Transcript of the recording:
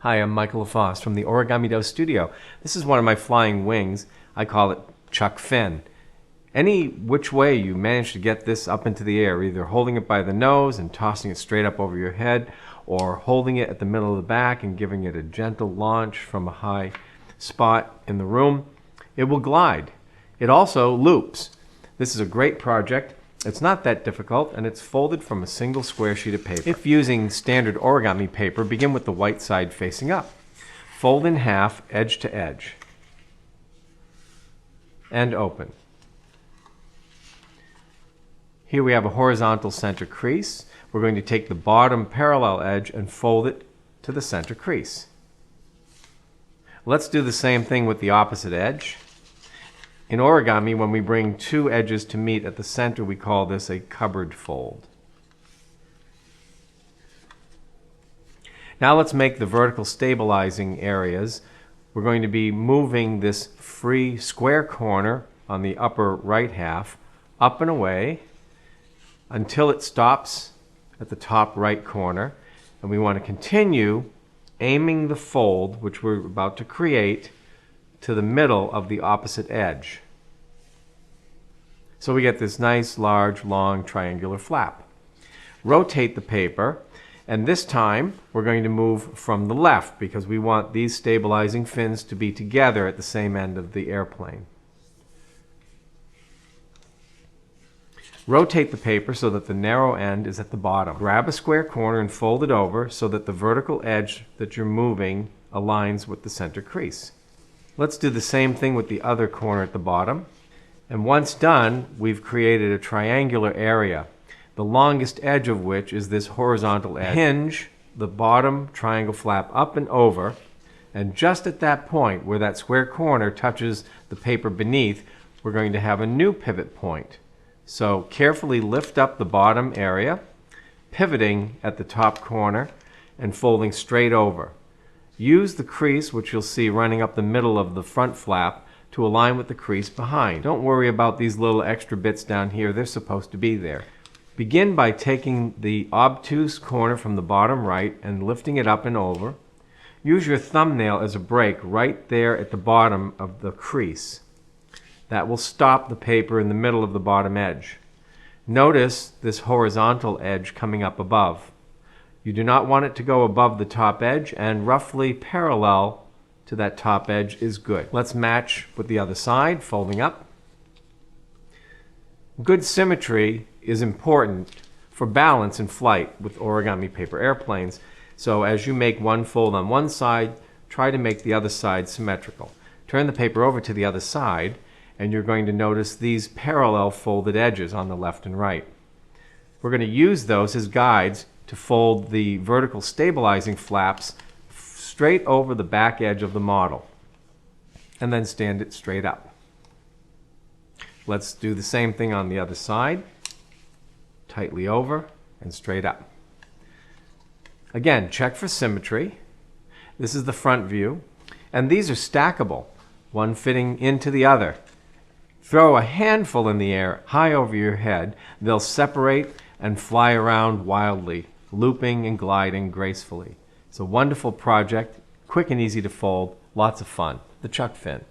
Hi, I'm Michael LaFosse from the Origami studio. This is one of my flying wings. I call it Chuck Fin. Any which way you manage to get this up into the air, either holding it by the nose and tossing it straight up over your head, or holding it at the middle of the back and giving it a gentle launch from a high spot in the room, it will glide. It also loops. This is a great project. It's not that difficult, and it's folded from a single square sheet of paper. If using standard origami paper, begin with the white side facing up. Fold in half, edge to edge, and open. Here we have a horizontal center crease. We're going to take the bottom parallel edge and fold it to the center crease. Let's do the same thing with the opposite edge. In origami, when we bring two edges to meet at the center, we call this a cupboard fold. Now let's make the vertical stabilizing areas. We're going to be moving this free square corner on the upper right half up and away until it stops at the top right corner. And we want to continue aiming the fold, which we're about to create, to the middle of the opposite edge. So we get this nice, large, long, triangular flap. Rotate the paper, and this time we're going to move from the left because we want these stabilizing fins to be together at the same end of the airplane. Rotate the paper so that the narrow end is at the bottom. Grab a square corner and fold it over so that the vertical edge that you're moving aligns with the center crease. Let's do the same thing with the other corner at the bottom. And once done, we've created a triangular area, the longest edge of which is this horizontal edge. Hinge the bottom triangle flap up and over, and just at that point where that square corner touches the paper beneath, we're going to have a new pivot point. So carefully lift up the bottom area, pivoting at the top corner, and folding straight over. Use the crease, which you'll see running up the middle of the front flap, to align with the crease behind. Don't worry about these little extra bits down here. They're supposed to be there. Begin by taking the obtuse corner from the bottom right and lifting it up and over. Use your thumbnail as a break right there at the bottom of the crease. That will stop the paper in the middle of the bottom edge. Notice this horizontal edge coming up above. You do not want it to go above the top edge, and roughly parallel to that top edge is good. Let's match with the other side, folding up. Good symmetry is important for balance in flight with origami paper airplanes. So as you make one fold on one side, try to make the other side symmetrical. Turn the paper over to the other side, and you're going to notice these parallel folded edges on the left and right. We're going to use those as guides to fold the vertical stabilizing flaps straight over the back edge of the model, and then stand it straight up. Let's do the same thing on the other side. Tightly over and straight up. Again, check for symmetry. This is the front view, and these are stackable, one fitting into the other. Throw a handful in the air high over your head. They'll separate and fly around wildly, looping and gliding gracefully. It's a wonderful project, quick and easy to fold, lots of fun. The Chuck Fin.